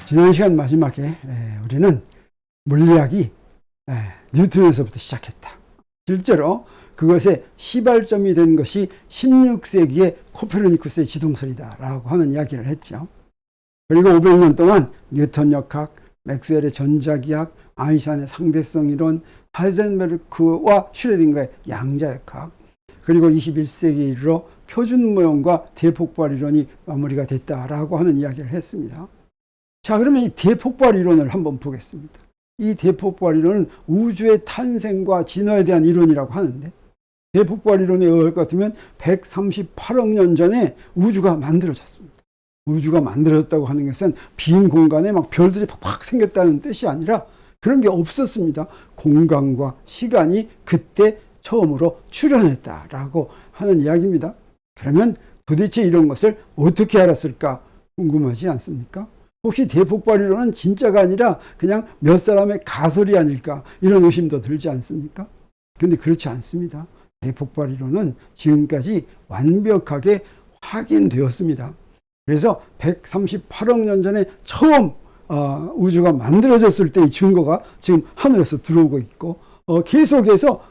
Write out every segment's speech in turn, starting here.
지난 시간 마지막에 우리는 물리학이 뉴턴에서부터 시작했다. 실제로 그것의 시발점이 된 것이 16세기의 코페르니쿠스의 지동설이다라고 하는 이야기를 했죠. 그리고 500년 동안 뉴턴 역학, 맥스웰의 전자기학, 아인슈타인의 상대성 이론, 하이젠베르크와 슈레딩거의 양자역학, 그리고 21세기로 표준 모형과 대폭발 이론이 마무리가 됐다라고 하는 이야기를 했습니다. 자, 그러면 이 대폭발 이론을 한번 보겠습니다. 이 대폭발 이론은 우주의 탄생과 진화에 대한 이론이라고 하는데, 대폭발 이론에 의할 것 같으면 138억 년 전에 우주가 만들어졌습니다. 우주가 만들어졌다고 하는 것은 빈 공간에 막 별들이 팍팍 생겼다는 뜻이 아니라 그런 게 없었습니다. 공간과 시간이 그때 처음으로 출현했다라고 하는 이야기입니다. 그러면 도대체 이런 것을 어떻게 알았을까 궁금하지 않습니까? 혹시 대폭발 이론은 진짜가 아니라 그냥 몇 사람의 가설이 아닐까 이런 의심도 들지 않습니까? 근데 그렇지 않습니다. 대폭발 이론은 지금까지 완벽하게 확인되었습니다. 그래서 138억 년 전에 처음 우주가 만들어졌을 때의 증거가 지금 하늘에서 들어오고 있고, 계속해서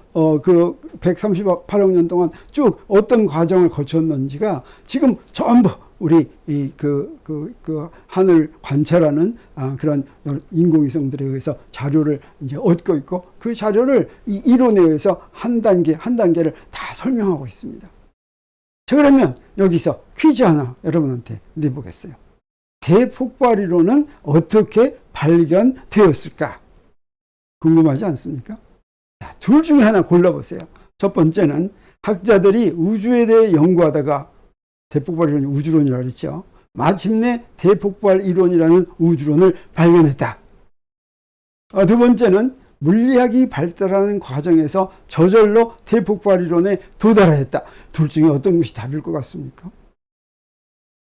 그 138억 년 동안 쭉 어떤 과정을 거쳤는지가 지금 전부 우리 그 하늘 관찰하는 그런 인공위성들에 의해서 자료를 이제 얻고 있고, 그 자료를 이 이론에 의해서 한 단계를 다 설명하고 있습니다. 자, 그러면 여기서 퀴즈 하나 여러분한테 내보겠어요. 대폭발 이론은 어떻게 발견되었을까? 궁금하지 않습니까? 자, 둘 중에 하나 골라보세요. 첫 번째는 학자들이 우주에 대해 연구하다가 대폭발 이론이 우주론이라고 그랬죠. 마침내 대폭발 이론이라는 우주론을 발견했다. 두 번째는 물리학이 발달하는 과정에서 저절로 대폭발 이론에 도달했다. 둘 중에 어떤 것이 답일 것 같습니까?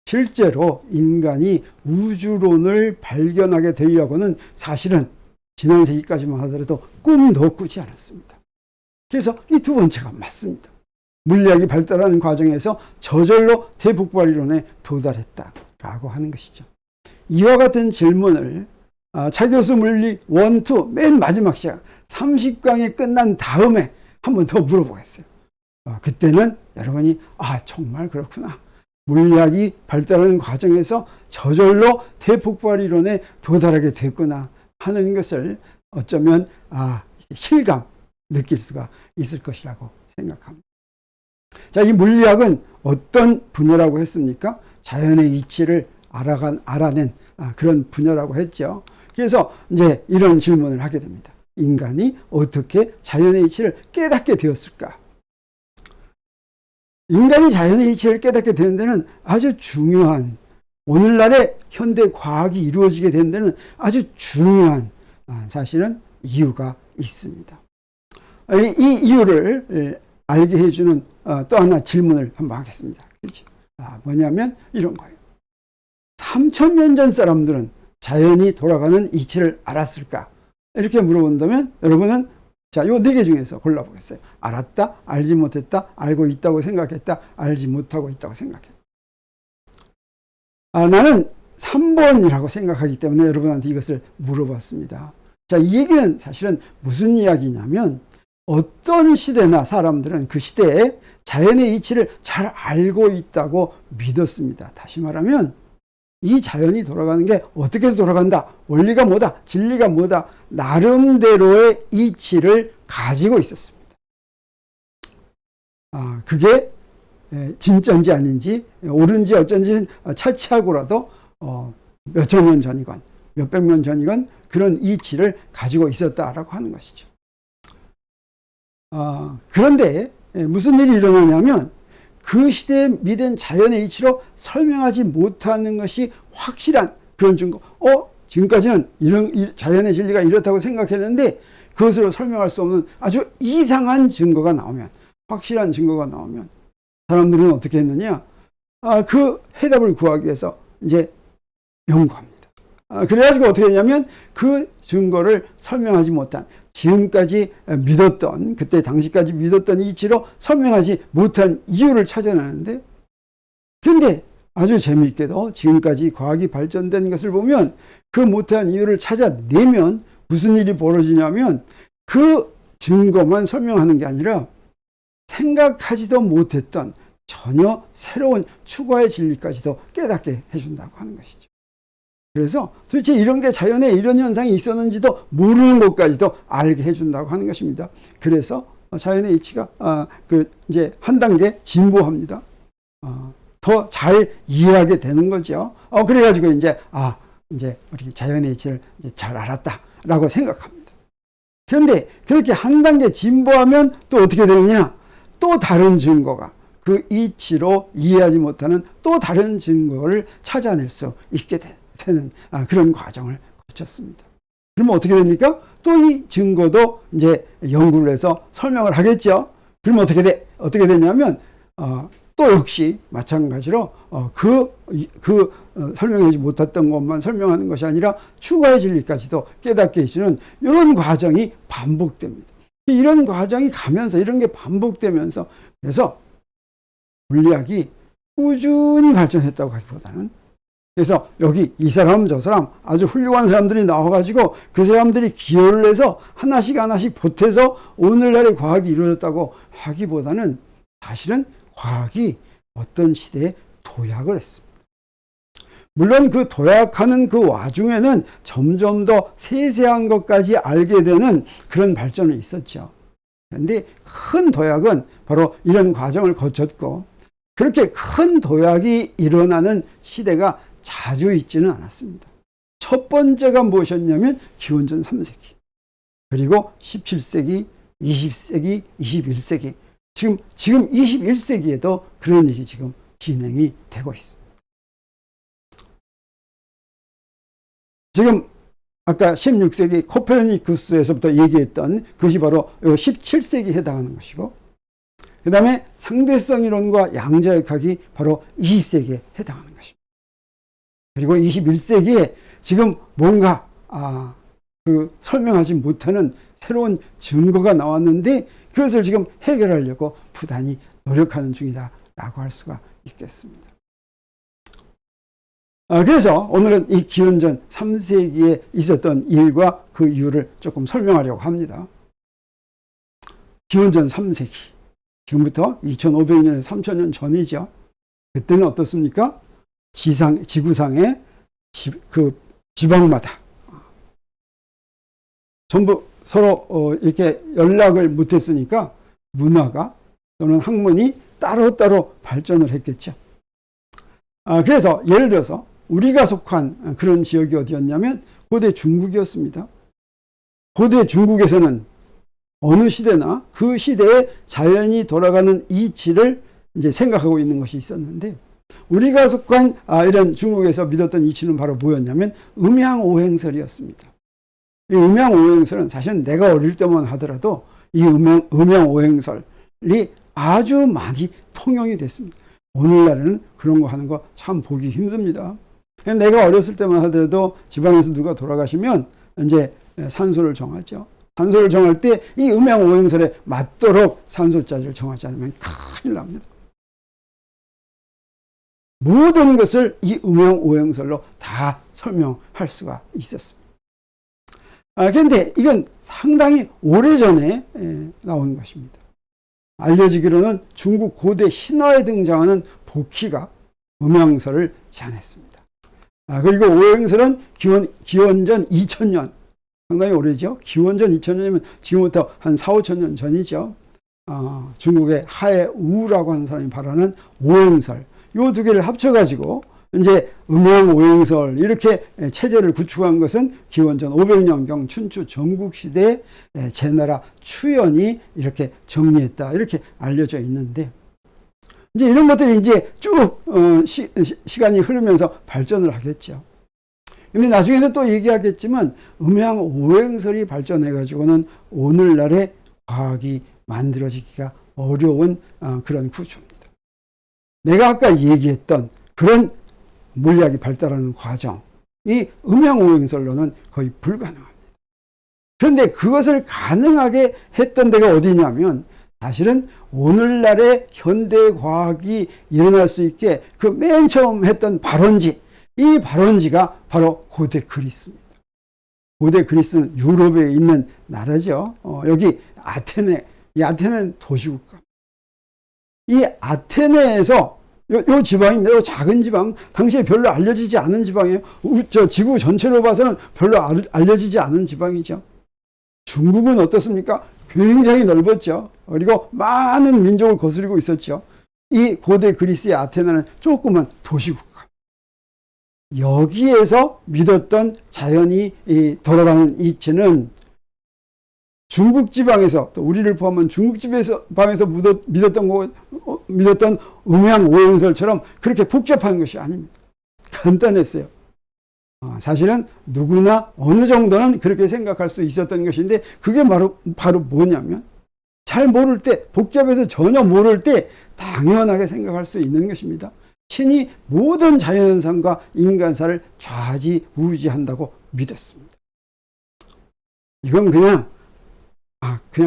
실제로 인간이 우주론을 발견하게 되려고는 사실은 지난 세기까지만 하더라도 꿈도 꾸지 않았습니다. 그래서 이 두 번째가 맞습니다. 물리학이 발달하는 과정에서 저절로 대폭발 이론에 도달했다라고 하는 것이죠. 이와 같은 질문을 차교수 물리 1, 2 맨 마지막 시간 30강이 끝난 다음에 한 번 더 물어보겠어요. 그때는 여러분이 정말 그렇구나. 물리학이 발달하는 과정에서 저절로 대폭발 이론에 도달하게 됐구나 하는 것을 어쩌면 실감 느낄 수가 있을 것이라고 생각합니다. 자, 이 물리학은 어떤 분야라고 했습니까? 자연의 이치를 알아낸 그런 분야라고 했죠. 그래서 이제 이런 질문을 하게 됩니다. 인간이 어떻게 자연의 이치를 깨닫게 되었을까? 인간이 자연의 이치를 깨닫게 되는 데는 아주 중요한, 오늘날의 현대 과학이 이루어지게 되는 데는 아주 중요한 사실은 이유가 있습니다. 이 이유를 알게 해주는 또 하나 질문을 한번 하겠습니다. 그렇죠? 뭐냐면 이런 거예요. 3000년 전 사람들은 자연이 돌아가는 이치를 알았을까? 이렇게 물어본다면 여러분은 자, 요 4개 중에서 골라보겠어요. 알았다, 알지 못했다, 알고 있다고 생각했다, 알지 못하고 있다고 생각했다. 나는 3번이라고 생각하기 때문에 여러분한테 이것을 물어봤습니다. 자, 이 얘기는 사실은 무슨 이야기냐면 어떤 시대나 사람들은 그 시대에 자연의 이치를 잘 알고 있다고 믿었습니다. 다시 말하면 이 자연이 돌아가는 게 어떻게 해서 돌아간다, 원리가 뭐다, 진리가 뭐다, 나름대로의 이치를 가지고 있었습니다. 그게 진짜인지 아닌지, 옳은지 어쩐지 차치하고라도 몇천 년 전이건 몇백 년 전이건 그런 이치를 가지고 있었다라고 하는 것이죠. 그런데 무슨 일이 일어나냐면 그 시대에 믿은 자연의 이치로 설명하지 못하는 것이 확실한 그런 증거, 지금까지는 이런 자연의 진리가 이렇다고 생각했는데 그것으로 설명할 수 없는 아주 이상한 증거가 나오면, 확실한 증거가 나오면 사람들은 어떻게 했느냐? 그 해답을 구하기 위해서 이제 연구합니다. 그래가지고 어떻게 했냐면 그 증거를 설명하지 못한, 지금까지 믿었던, 그때 당시까지 믿었던 이치로 설명하지 못한 이유를 찾아내는데, 근데 아주 재미있게도 지금까지 과학이 발전된 것을 보면 그 못한 이유를 찾아내면 무슨 일이 벌어지냐면 그 증거만 설명하는 게 아니라 생각하지도 못했던 전혀 새로운 추가의 진리까지도 깨닫게 해준다고 하는 것이죠. 그래서 도대체 이런 게 자연에 이런 현상이 있었는지도 모르는 것까지도 알게 해준다고 하는 것입니다. 그래서 자연의 이치가 이제 한 단계 진보합니다. 더 잘 이해하게 되는 거죠. 그래가지고 이제 우리 자연의 이치를 이제 잘 알았다라고 생각합니다. 그런데 그렇게 한 단계 진보하면 또 어떻게 되느냐? 또 다른 증거가 그 이치로 이해하지 못하는 또 다른 증거를 찾아낼 수 있게 되는 그런 과정을 거쳤습니다. 그러면 어떻게 됩니까? 또 이 증거도 이제 연구를 해서 설명을 하겠죠. 그러면 어떻게 되냐면 또 역시 마찬가지로 설명하지 못했던 것만 설명하는 것이 아니라 추가의 진리까지도 깨닫게 해주는 이런 과정이 반복됩니다. 이런 과정이 가면서 이런 게 반복되면서 그래서 물리학이 꾸준히 발전했다고 하기보다는 그래서 여기 이 사람 저 사람 아주 훌륭한 사람들이 나와가지고 그 사람들이 기여를 해서 하나씩 보태서 오늘날의 과학이 이루어졌다고 하기보다는 사실은 과학이 어떤 시대에 도약을 했습니다. 물론 그 도약하는 그 와중에는 점점 더 세세한 것까지 알게 되는 그런 발전이 있었죠. 그런데 큰 도약은 바로 이런 과정을 거쳤고 그렇게 큰 도약이 일어나는 시대가 자주 있지는 않았습니다. 첫 번째가 무엇이었냐면 기원전 3세기 그리고 17세기, 20세기, 21세기 지금 21세기에도 그런 일이 지금 진행이 되고 있습니다. 지금 아까 16세기 코페르니쿠스에서부터 얘기했던 그것이 바로 17세기에 해당하는 것이고 그 다음에 상대성 이론과 양자역학이 바로 20세기에 해당하는 것입니다. 그리고 21세기에 지금 뭔가 설명하지 못하는 새로운 증거가 나왔는데 그것을 지금 해결하려고 부단히 노력하는 중이다라고 할 수가 있겠습니다. 그래서 오늘은 이 기원전 3세기에 있었던 일과 그 이유를 조금 설명하려고 합니다. 기원전 3세기 지금부터 2500년에서 3000년 전이죠. 그때는 어떻습니까? 지구상의 지방마다 전부 서로 이렇게 연락을 못했으니까 문화가 또는 학문이 따로따로 발전을 했겠죠. 그래서 예를 들어서 우리가 속한 그런 지역이 어디였냐면 고대 중국이었습니다. 고대 중국에서는 어느 시대나 그 시대에 자연이 돌아가는 이치를 이제 생각하고 있는 것이 있었는데 우리가 속한 이런 중국에서 믿었던 이치는 바로 뭐였냐면 음양오행설이었습니다. 이 음양오행설은 사실은 내가 어릴 때만 하더라도 이 음양오행설이 아주 많이 통용이 됐습니다. 오늘날에는 그런 거 하는 거 참 보기 힘듭니다. 내가 어렸을 때만 하더라도 집안에서 누가 돌아가시면 이제 산소를 정하죠. 산소를 정할 때 이 음양오행설에 맞도록 산소자리를 정하지 않으면 큰일 납니다. 모든 것을 이 음양오행설로 다 설명할 수가 있었습니다. 그런데 이건 상당히 오래전에 나온 것입니다. 알려지기로는 중국 고대 신화에 등장하는 복희가 음양설을 제안했습니다. 그리고 오행설은 기원전 2000년, 상당히 오래죠. 기원전 2000년이면 지금부터 한 4, 5천년 전이죠. 중국의 하해우라고 하는 사람이 발언한 오행설, 요 두 개를 합쳐가지고 이제 음양오행설 이렇게 체제를 구축한 것은 기원전 500년경 춘추 전국시대에 제나라 추연이 이렇게 정리했다 이렇게 알려져 있는데 이제 이런 것들이 이제 쭉 시간이 흐르면서 발전을 하겠죠. 근데 나중에는 또 얘기하겠지만 음양오행설이 발전해가지고는 오늘날의 과학이 만들어지기가 어려운 그런 구조입니다. 내가 아까 얘기했던 그런 물리학이 발달하는 과정이 음양오행설로는 거의 불가능합니다. 그런데 그것을 가능하게 했던 데가 어디냐면 사실은 오늘날의 현대과학이 일어날 수 있게 그 맨 처음 했던 발원지, 이 발원지가 바로 고대 그리스입니다. 고대 그리스는 유럽에 있는 나라죠. 여기 아테네, 이 아테네는 도시국가. 이 아테네에서 요 지방입니다. 요 작은 지방, 당시에 별로 알려지지 않은 지방이에요. 저 지구 전체로 봐서는 별로 알려지지 않은 지방이죠. 중국은 어떻습니까? 굉장히 넓었죠. 그리고 많은 민족을 거스리고 있었죠. 이 고대 그리스의 아테네는 조그만 도시국가. 여기에서 믿었던 자연이 돌아가는 이치는 중국 지방에서, 또 우리를 포함한 중국 지방에서 믿었던 음양 오행설처럼 그렇게 복잡한 것이 아닙니다. 간단했어요. 사실은 누구나 어느 정도는 그렇게 생각할 수 있었던 것인데, 그게 바로 뭐냐면, 잘 모를 때, 복잡해서 전혀 모를 때 당연하게 생각할 수 있는 것입니다. 신이 모든 자연현상과 인간사를 좌지우지한다고 믿었습니다. 이건 그냥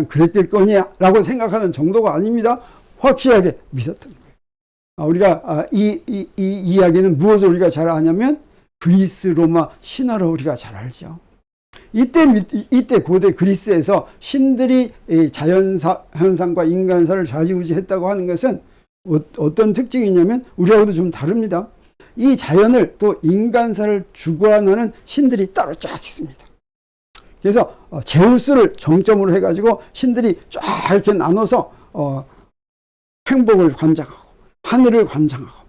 그랬겠거니야 라고 생각하는 정도가 아닙니다. 확실하게 믿었던 거예요. 우리가 이 이야기는 무엇을 우리가 잘 아냐면 그리스 로마 신화로 우리가 잘 알죠. 이때 고대 그리스에서 신들이 자연현상과 인간사를 좌지우지했다고 하는 것은 어떤 특징이 있냐면 우리하고도 좀 다릅니다. 이 자연을 또 인간사를 주관하는 신들이 따로 쫙 있습니다. 그래서 제우스를 정점으로 해가지고 신들이 쫙 이렇게 나눠서 행복을 관장하고, 하늘을 관장하고,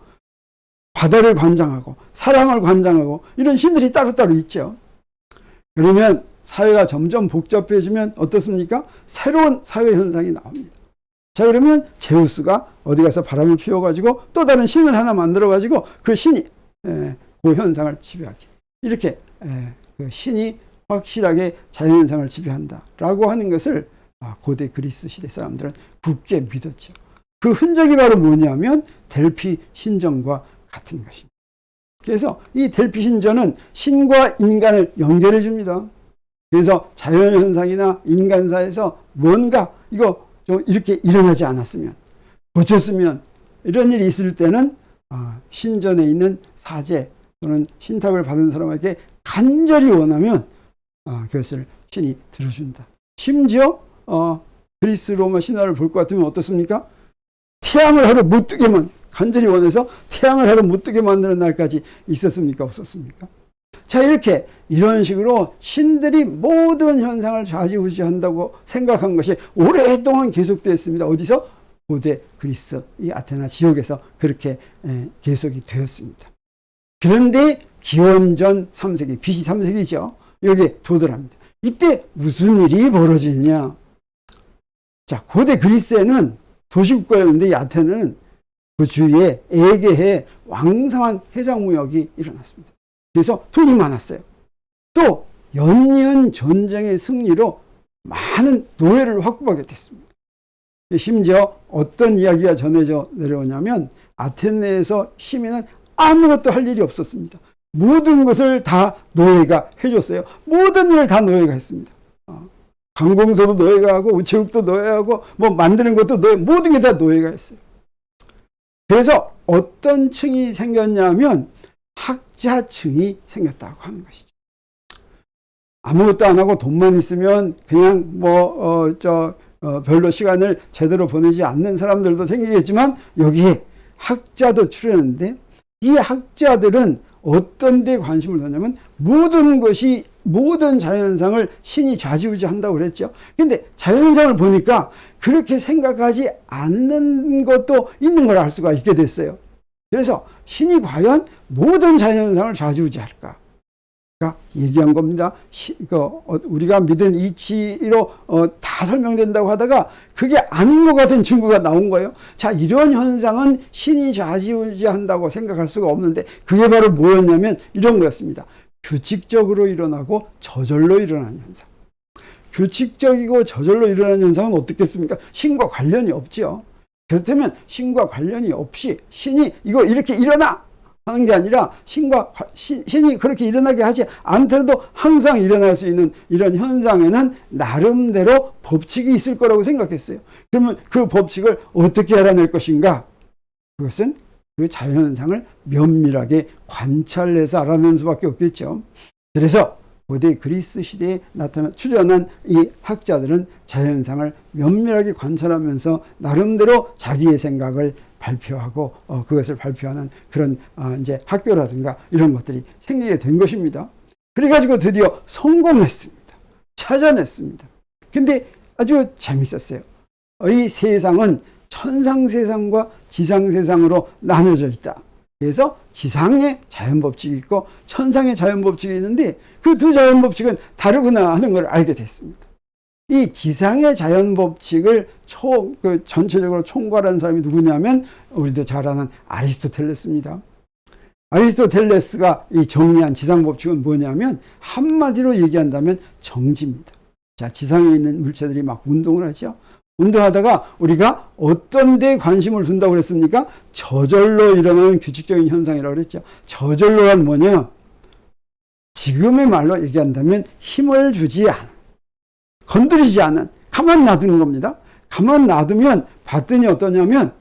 바다를 관장하고, 사랑을 관장하고, 이런 신들이 따로따로 있죠. 그러면 사회가 점점 복잡해지면 어떻습니까? 새로운 사회 현상이 나옵니다. 자, 그러면 제우스가 어디 가서 바람을 피워가지고 또 다른 신을 하나 만들어가지고 그 신이 그 현상을 지배하게. 이렇게 그 신이 확실하게 자연현상을 지배한다라고 하는 것을 고대 그리스 시대 사람들은 굳게 믿었죠. 그 흔적이 바로 뭐냐면 델피 신전과 같은 것입니다. 그래서 이 델피 신전은 신과 인간을 연결해 줍니다. 그래서 자연현상이나 인간사에서 뭔가 이거 좀 이렇게 일어나지 않았으면, 고쳤으면, 이런 일이 있을 때는 신전에 있는 사제 또는 신탁을 받은 사람에게 간절히 원하면 그것을 신이 들어준다. 심지어 그리스 로마 신화를 볼 것 같으면 어떻습니까? 태양을 하루 못 뜨게만, 간절히 원해서 태양을 하루 못 뜨게 만드는 날까지 있었습니까? 없었습니까? 자, 이런 식으로 신들이 모든 현상을 좌지우지한다고 생각한 것이 오랫동안 계속되었습니다. 어디서? 고대 그리스, 이 아테네 지역에서 그렇게 계속이 되었습니다. 그런데 기원전 3세기, BC 3세기죠. 여기에 도달합니다. 이때 무슨 일이 벌어지냐? 자, 고대 그리스에는 도시국가였는데 이 아테네는 그 주위에 에게해 왕성한 해상무역이 일어났습니다. 그래서 돈이 많았어요. 또 연이은 전쟁의 승리로 많은 노예를 확보하게 됐습니다. 심지어 어떤 이야기가 전해져 내려오냐면 아테네에서 시민은 아무것도 할 일이 없었습니다. 모든 것을 다 노예가 해줬어요. 모든 일을 다 노예가 했습니다. 관공서도 노예가 하고 우체국도 노예하고 뭐 만드는 것도 노예, 모든 게 다 노예가 했어요. 그래서 어떤 층이 생겼냐면 학자층이 생겼다고 하는 것이죠. 아무것도 안 하고 돈만 있으면 그냥 별로 시간을 제대로 보내지 않는 사람들도 생기겠지만 여기에 학자도 출연하는데 이 학자들은 어떤 데 관심을 뒀냐면 모든 자연현상을 신이 좌지우지한다고 그랬죠. 근데 자연현상을 보니까 그렇게 생각하지 않는 것도 있는 걸 알 수가 있게 됐어요. 그래서 신이 과연 모든 자연현상을 좌지우지할까? 얘기한 겁니다. 우리가 믿은 이치로 다 설명된다고 하다가 그게 아닌 것 같은 증거가 나온 거예요. 자, 이런 현상은 신이 좌지우지한다고 생각할 수가 없는데 그게 바로 뭐였냐면 이런 거였습니다. 규칙적으로 일어나고 저절로 일어나는 현상. 규칙적이고 저절로 일어나는 현상은 어떻겠습니까? 신과 관련이 없죠. 그렇다면 신과 관련이 없이 신이 이거 이렇게 일어나! 하는 게 아니라 신이 그렇게 일어나게 하지 않더라도 항상 일어날 수 있는 이런 현상에는 나름대로 법칙이 있을 거라고 생각했어요. 그러면 그 법칙을 어떻게 알아낼 것인가? 그것은 그 자연현상을 면밀하게 관찰해서 알아내는 수밖에 없겠죠. 그래서 고대 그리스 시대에 출현한 이 학자들은 자연현상을 면밀하게 관찰하면서 나름대로 자기의 생각을 발표하고 그것을 발표하는 그런 이제 학교라든가 이런 것들이 생기게 된 것입니다. 그래가지고 드디어 성공했습니다. 찾아냈습니다. 근데 아주 재밌었어요. 이 세상은 천상 세상과 지상 세상으로 나눠져 있다. 그래서 지상의 자연법칙이 있고 천상의 자연법칙이 있는데 그 두 자연법칙은 다르구나 하는 걸 알게 됐습니다. 이 지상의 자연법칙을 전체적으로 총괄한 사람이 누구냐면 우리도 잘 아는 아리스토텔레스입니다. 아리스토텔레스가 이 정리한 지상법칙은 뭐냐면 한마디로 얘기한다면 정지입니다. 자, 지상에 있는 물체들이 막 운동을 하죠. 운동하다가 우리가 어떤 데에 관심을 둔다고 그랬습니까? 저절로 일어나는 규칙적인 현상이라고 그랬죠. 저절로란 뭐냐? 지금의 말로 얘기한다면 힘을 주지 않은, 건드리지 않은, 가만 놔두는 겁니다. 가만 놔두면 봤더니 어떠냐면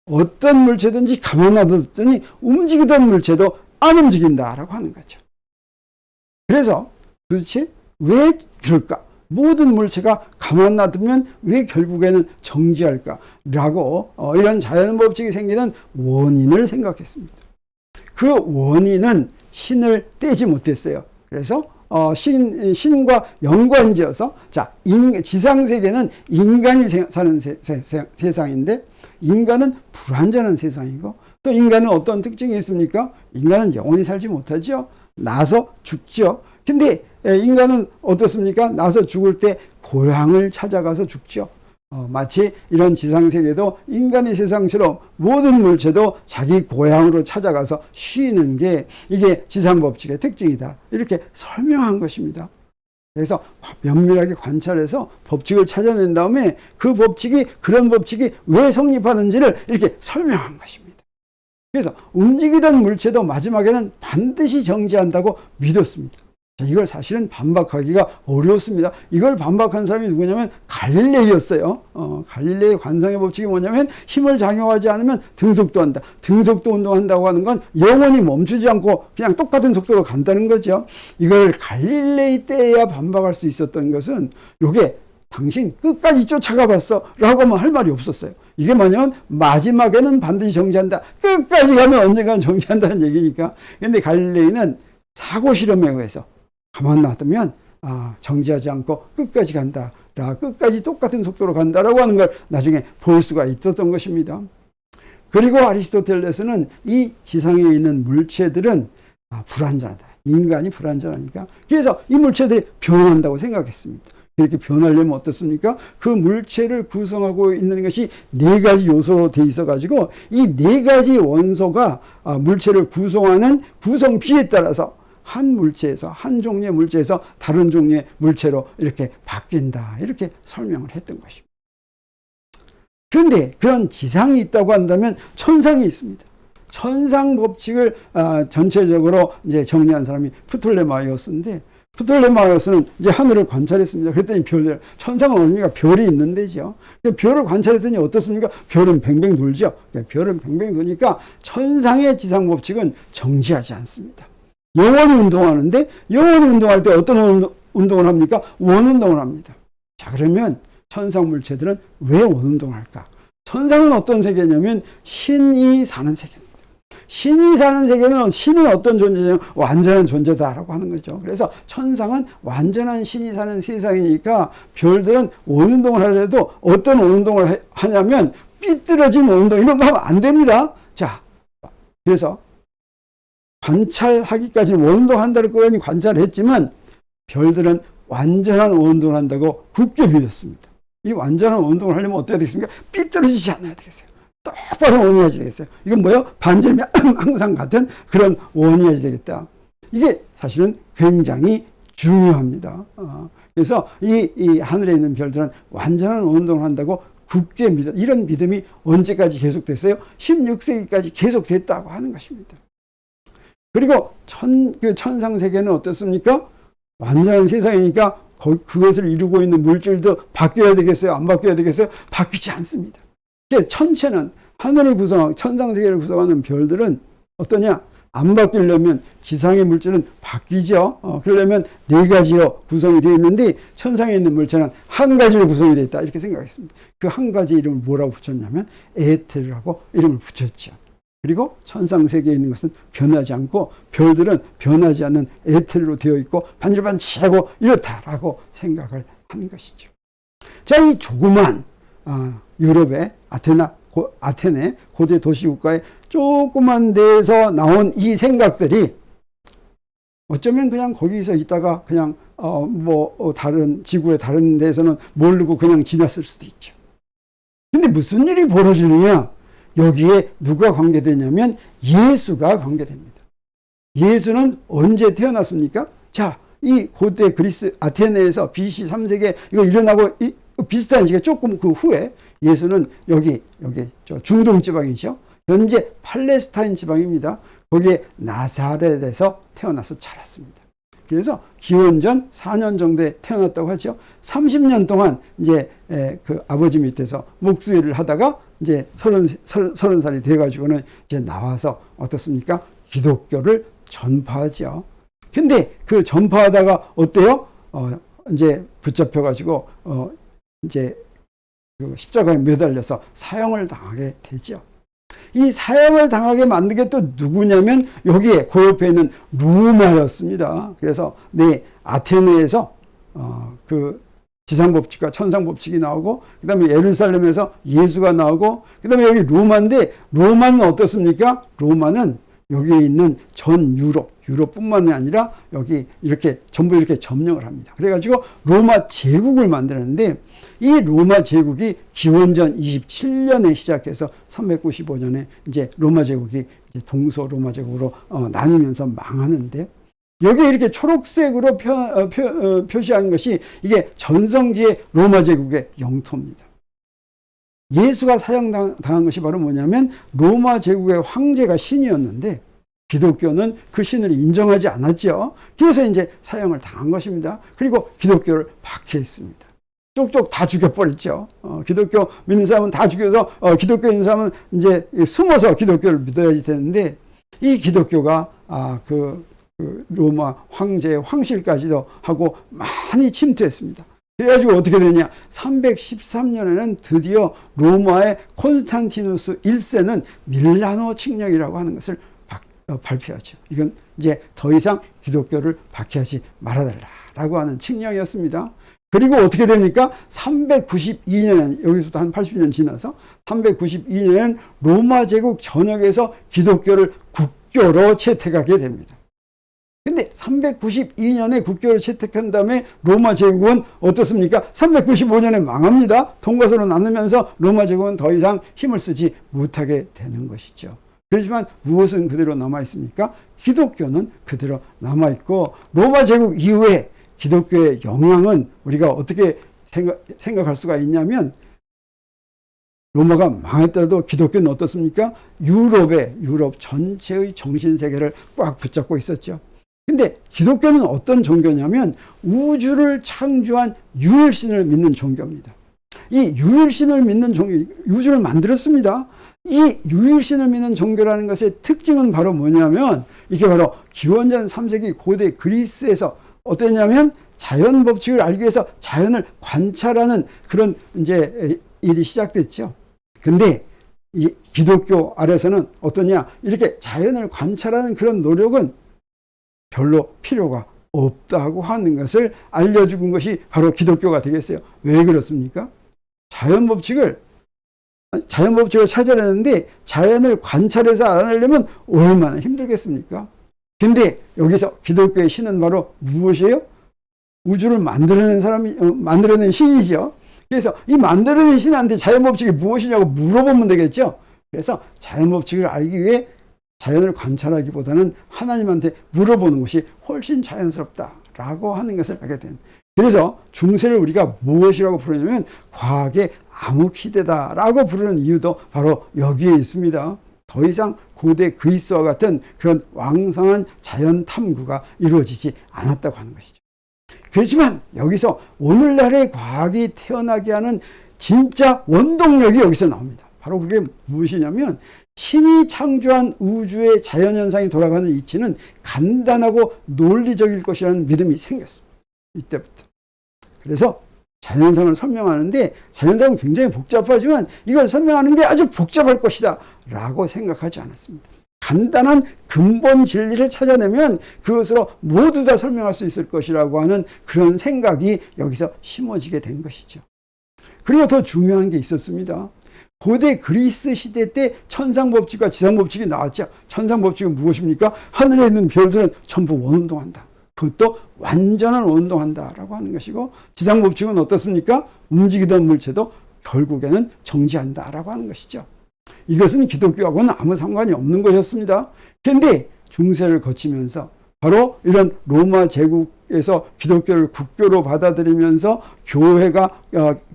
어떤 물체든지 가만 놔뒀더니 움직이던 물체도 안 움직인다라고 하는 거죠. 그래서 도대체 왜 그럴까? 모든 물체가 가만 놔두면 왜 결국에는 정지할까라고 이런 자연법칙이 생기는 원인을 생각했습니다. 그 원인은 신을 떼지 못했어요. 그래서 신과 연관지어서 자, 지상세계는 인간이 사는 세상인데 인간은 불완전한 세상이고 또 인간은 어떤 특징이 있습니까? 인간은 영원히 살지 못하죠. 나서 죽죠. 근데 인간은 어떻습니까? 나서 죽을 때 고향을 찾아가서 죽죠. 마치 이런 지상세계도 인간의 세상처럼 모든 물체도 자기 고향으로 찾아가서 쉬는 게 이게 지상법칙의 특징이다. 이렇게 설명한 것입니다. 그래서 면밀하게 관찰해서 법칙을 찾아낸 다음에 그 법칙이 그런 법칙이 왜 성립하는지를 이렇게 설명한 것입니다. 그래서 움직이던 물체도 마지막에는 반드시 정지한다고 믿었습니다. 자, 이걸 사실은 반박하기가 어려웠습니다. 이걸 반박한 사람이 누구냐면 갈릴레이였어요. 갈릴레이의 관성의 법칙이 뭐냐면 힘을 작용하지 않으면 등속도 한다. 등속도 운동한다고 하는 건 영원히 멈추지 않고 그냥 똑같은 속도로 간다는 거죠. 이걸 갈릴레이 때야 반박할 수 있었던 것은 요게 당신 끝까지 쫓아가 봤어 라고 하면 할 말이 없었어요. 이게 뭐냐면 마지막에는 반드시 정지한다. 끝까지 가면 언젠가는 정지한다는 얘기니까. 근데 갈릴레이는 사고 실험에 의해서 가만 놔두면 정지하지 않고 끝까지 간다. 끝까지 똑같은 속도로 간다라고 하는 걸 나중에 볼 수가 있었던 것입니다. 그리고 아리스토텔레스는 이 지상에 있는 물체들은 불완전하다. 인간이 불완전하니까. 그래서 이 물체들이 변한다고 생각했습니다. 이렇게 변하려면 어떻습니까? 그 물체를 구성하고 있는 것이 네 가지 요소로 돼 있어 가지고 이 네 가지 원소가 물체를 구성하는 구성비에 따라서 한 물체에서 한 종류의 물체에서 다른 종류의 물체로 이렇게 바뀐다. 이렇게 설명을 했던 것입니다. 그런데 그런 지상이 있다고 한다면 천상이 있습니다. 천상 법칙을 전체적으로 이제 정리한 사람이 프톨레마이오스인데 프톨레마이오스는 이제 하늘을 관찰했습니다. 그랬더니 천상은 뭡니까? 별이 있는 데죠. 별을 관찰했더니 어떻습니까? 별은 뱅뱅 돌죠. 별은 뱅뱅 도니까 천상의 지상 법칙은 정지하지 않습니다. 영원히 운동하는데 영원히 운동할 때 어떤 운동을 합니까? 원운동을 합니다. 자, 그러면 천상 물체들은 왜 원운동을 할까? 천상은 어떤 세계냐면 신이 사는 세계입니다. 신이 사는 세계는 신은 어떤 존재냐면 완전한 존재다라고 하는 거죠. 그래서 천상은 완전한 신이 사는 세상이니까 별들은 원운동을 하더라도 어떤 원운동을 하냐면 삐뚤어진 원운동 이런 거 하면 안 됩니다. 자, 그래서 관찰하기까지는 원운동 한다고 꾸준히 관찰을 했지만 별들은 완전한 원운동을 한다고 굳게 믿었습니다. 이 완전한 원운동을 하려면 어떻게 되겠습니까? 삐뚤어지지 않아야 되겠어요. 똑바로 원이어야지 되겠어요. 이건 뭐예요? 반절이 항상 같은 그런 원이어야지 되겠다. 이게 사실은 굉장히 중요합니다. 그래서 이 하늘에 있는 별들은 완전한 원운동을 한다고 굳게 믿어. 이런 믿음이 언제까지 계속됐어요? 16세기까지 계속됐다고 하는 것입니다. 그리고 그 천상 세계는 어떻습니까? 완전한 세상이니까 그것을 이루고 있는 물질도 바뀌어야 되겠어요? 안 바뀌어야 되겠어요? 바뀌지 않습니다. 천체는 하늘을 구성하고 천상 세계를 구성하는 별들은 어떠냐? 안 바뀌려면 지상의 물질은 바뀌죠. 그러려면 네 가지로 구성이 되어 있는데 천상에 있는 물체는 한 가지로 구성이 되어 있다. 이렇게 생각했습니다. 그 한 가지 이름을 뭐라고 붙였냐면 에테르라고 이름을 붙였죠. 그리고 천상 세계에 있는 것은 변하지 않고 별들은 변하지 않는 에테르로 되어 있고 반질반질하고 이렇다라고 생각을 한 것이죠. 자, 이 조그만 유럽의 아테네 고대 도시국가의 조그만 데에서 나온 이 생각들이 어쩌면 그냥 거기서 있다가 그냥 다른 지구의 다른 데에서는 모르고 그냥 지났을 수도 있죠. 근데 무슨 일이 벌어지느냐? 여기에 누가 관계되냐면 예수가 관계됩니다. 예수는 언제 태어났습니까? 자, 이 고대 그리스 아테네에서 BC 3세기에 이거 일어나고 비슷한 시기에 조금 그 후에 예수는 여기 저 중동 지방이죠. 현재 팔레스타인 지방입니다. 거기에 나사렛에서 태어나서 자랐습니다. 그래서 기원전 4년 정도에 태어났다고 하죠. 30년 동안 이제 그 아버지 밑에서 목수일을 하다가 이제 30살이 돼가지고는 이제 나와서 어떻습니까? 기독교를 전파하죠. 근데 그 전파하다가 어때요? 이제 붙잡혀가지고 이제 그 십자가에 매달려서 사형을 당하게 되죠. 이 사형을 당하게 만든 게 또 누구냐면 여기에 그 옆에 있는 로마였습니다. 그래서 아테네에서 그 지상법칙과 천상법칙이 나오고, 그 다음에 예루살렘에서 예수가 나오고, 그 다음에 여기 로마인데, 로마는 어떻습니까? 로마는 여기에 있는 전 유럽뿐만이 아니라 여기 이렇게 전부 이렇게 점령을 합니다. 그래가지고 로마 제국을 만드는데, 이 로마 제국이 기원전 27년에 시작해서 395년에 이제 로마 제국이 이제 동서 로마 제국으로 나뉘면서 망하는데, 여기에 이렇게 초록색으로 표시한 것이 이게 전성기의 로마 제국의 영토입니다. 예수가 사형당한 것이 바로 뭐냐면 로마 제국의 황제가 신이었는데 기독교는 그 신을 인정하지 않았죠. 그래서 이제 사형을 당한 것입니다. 그리고 기독교를 박해했습니다. 쪽쪽 다 죽여버렸죠. 기독교 믿는 사람은 다 죽여서 기독교 있는 사람은 이제 숨어서 기독교를 믿어야지 되는데, 이 기독교가 그 로마 황제의 황실까지도 하고 많이 침투했습니다. 그래가지고 어떻게 되냐? 313년에는 드디어 로마의 콘스탄티누스 1세는 밀라노 칙령이라고 하는 것을 발표하죠. 이건 이제 더 이상 기독교를 박해하지 말아달라라고 하는 칙령이었습니다. 그리고 어떻게 됩니까? 392년에, 여기서부터 한 80년 지나서 392년에는 로마 제국 전역에서 기독교를 국교로 채택하게 됩니다. 근데 392년에 국교를 채택한 다음에 로마 제국은 어떻습니까? 395년에 망합니다. 동과서로 나누면서 로마 제국은 더 이상 힘을 쓰지 못하게 되는 것이죠. 그렇지만 무엇은 그대로 남아있습니까? 기독교는 그대로 남아있고, 로마 제국 이후에 기독교의 영향은 우리가 어떻게 생각할 수가 있냐면, 로마가 망했더라도 기독교는 어떻습니까? 유럽 전체의 정신세계를 꽉 붙잡고 있었죠. 근데 기독교는 어떤 종교냐면 우주를 창조한 유일신을 믿는 종교입니다. 이 유일신을 믿는 종교, 우주를 만들었습니다. 이 유일신을 믿는 종교라는 것의 특징은 바로 뭐냐면, 이게 바로 기원전 3세기 고대 그리스에서 어땠냐면, 자연 법칙을 알기 위해서 자연을 관찰하는 그런 이제 일이 시작됐죠. 근데 이 기독교 아래서는 어떠냐? 이렇게 자연을 관찰하는 그런 노력은 별로 필요가 없다고 하는 것을 알려준 것이 바로 기독교가 되겠어요. 왜 그렇습니까? 자연 법칙을 찾아내는데 자연을 관찰해서 알아내려면 얼마나 힘들겠습니까? 근데 여기서 기독교의 신은 바로 무엇이에요? 우주를 만들어낸 신이죠. 그래서 이 만들어낸 신한테 자연 법칙이 무엇이냐고 물어보면 되겠죠. 그래서 자연 법칙을 알기 위해 자연을 관찰하기보다는 하나님한테 물어보는 것이 훨씬 자연스럽다라고 하는 것을 알게 된. 그래서 중세를 우리가 무엇이라고 부르냐면 과학의 암흑시대다라고 부르는 이유도 바로 여기에 있습니다. 더 이상 고대 그리스와 같은 그런 왕성한 자연 탐구가 이루어지지 않았다고 하는 것이죠. 그렇지만 여기서 오늘날의 과학이 태어나게 하는 진짜 원동력이 여기서 나옵니다. 바로 그게 무엇이냐면 신이 창조한 우주의 자연현상이 돌아가는 이치는 간단하고 논리적일 것이라는 믿음이 생겼습니다. 이때부터. 그래서 자연현상을 설명하는데 자연현상은 굉장히 복잡하지만 이걸 설명하는 게 아주 복잡할 것이다 라고 생각하지 않았습니다. 간단한 근본 진리를 찾아내면 그것으로 모두 다 설명할 수 있을 것이라고 하는 그런 생각이 여기서 심어지게 된 것이죠. 그리고 더 중요한 게 있었습니다. 고대 그리스 시대 때 천상법칙과 지상법칙이 나왔죠. 천상법칙은 무엇입니까? 하늘에 있는 별들은 전부 원운동한다. 그것도 완전한 원운동한다라고 하는 것이고, 지상법칙은 어떻습니까? 움직이던 물체도 결국에는 정지한다라고 하는 것이죠. 이것은 기독교하고는 아무 상관이 없는 것이었습니다. 그런데 중세를 거치면서 바로 이런 로마 제국에서 기독교를 국교로 받아들이면서 교회가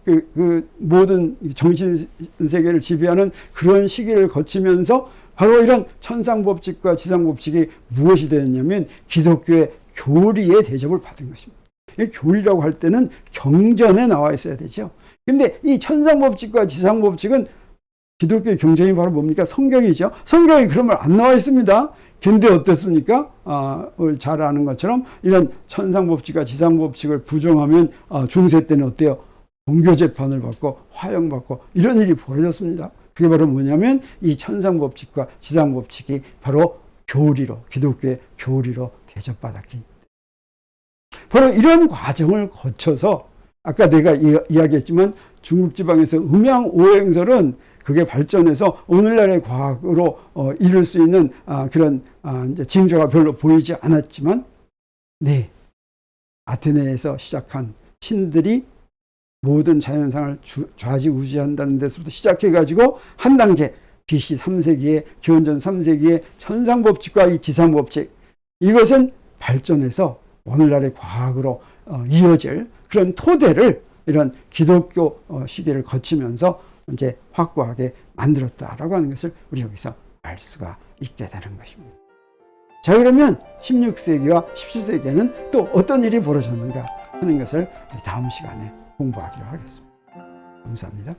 그 모든 정신 세계를 지배하는 그런 시기를 거치면서 바로 이런 천상법칙과 지상법칙이 무엇이 되었냐면 기독교의 교리의 대접을 받은 것입니다. 교리라고 할 때는 경전에 나와 있어야 되죠. 근데 이 천상법칙과 지상법칙은 기독교의 경전이 바로 뭡니까? 성경이죠. 성경에 그런 말 안 나와 있습니다. 근데 어떻습니까? 잘 아는 것처럼 이런 천상법칙과 지상법칙을 부정하면 중세 때는 어때요? 종교재판을 받고 화형받고 이런 일이 벌어졌습니다. 그게 바로 뭐냐면 이 천상법칙과 지상법칙이 바로 교리로, 기독교의 교리로 대접받았기. 바로 이런 과정을 거쳐서 아까 내가 이야기했지만 중국 지방에서 음양오행설은 그게 발전해서 오늘날의 과학으로 이룰 수 있는 그런 이제 징조가 별로 보이지 않았지만, 네, 아테네에서 시작한 신들이 모든 자연상을 좌지우지한다는 데서부터 시작해가지고 한 단계 BC 3세기에 기원전 3세기에 천상법칙과 이 지상법칙, 이것은 발전해서 오늘날의 과학으로 이어질 그런 토대를 이런 기독교 시기를 거치면서 이제 확고하게 만들었다라고 하는 것을 우리 여기서 알 수가 있게 되는 것입니다. 자, 그러면 16세기와 17세기에는 또 어떤 일이 벌어졌는가 하는 것을 다음 시간에 공부하기로 하겠습니다. 감사합니다.